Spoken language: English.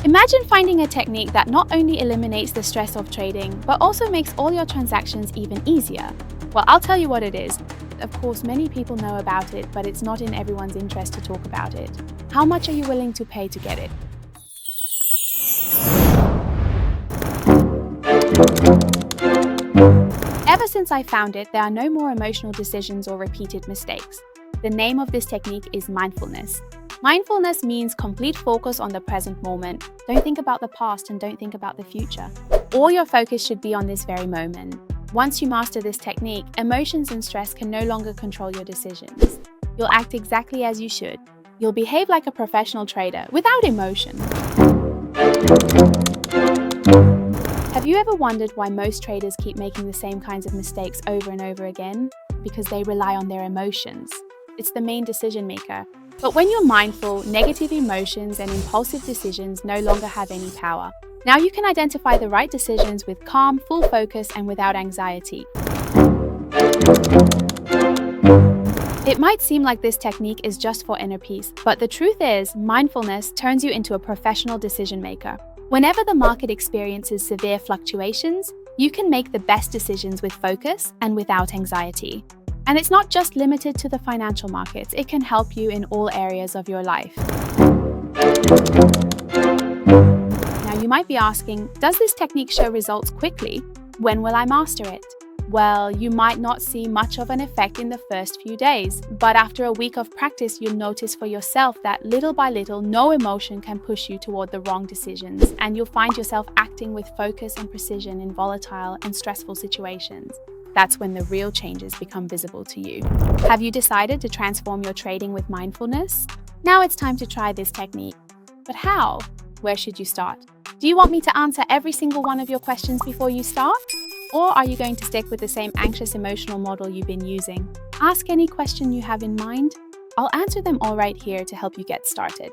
Imagine finding a technique that not only eliminates the stress of trading, but also makes all your transactions even easier. Well, I'll tell you what it is. Of course, many people know about it, but it's not in everyone's interest to talk about it. How much are you willing to pay to get it? Ever since I found it, there are no more emotional decisions or repeated mistakes. The name of this technique is mindfulness. Mindfulness means complete focus on the present moment. Don't think about the past and don't think about the future. All your focus should be on this very moment. Once you master this technique, emotions and stress can no longer control your decisions. You'll act exactly as you should. You'll behave like a professional trader without emotion. Have you ever wondered why most traders keep making the same kinds of mistakes over and over again? Because they rely on their emotions. It's the main decision maker. But when you're mindful, negative emotions and impulsive decisions no longer have any power. Now you can identify the right decisions with calm, full focus, and without anxiety. It might seem like this technique is just for inner peace, but the truth is, mindfulness turns you into a professional decision maker. Whenever the market experiences severe fluctuations, you can make the best decisions with focus and without anxiety. And it's not just limited to the financial markets, it can help you in all areas of your life. Now you might be asking, does this technique show results quickly? When will I master it? Well, you might not see much of an effect in the first few days, but after a week of practice, you'll notice for yourself that little by little, no emotion can push you toward the wrong decisions, and you'll find yourself acting with focus and precision in volatile and stressful situations. That's when the real changes become visible to you. Have you decided to transform your trading with mindfulness? Now it's time to try this technique. But how? Where should you start? Do you want me to answer every single one of your questions before you start? Or are you going to stick with the same anxious emotional model you've been using? Ask any question you have in mind. I'll answer them all right here to help you get started.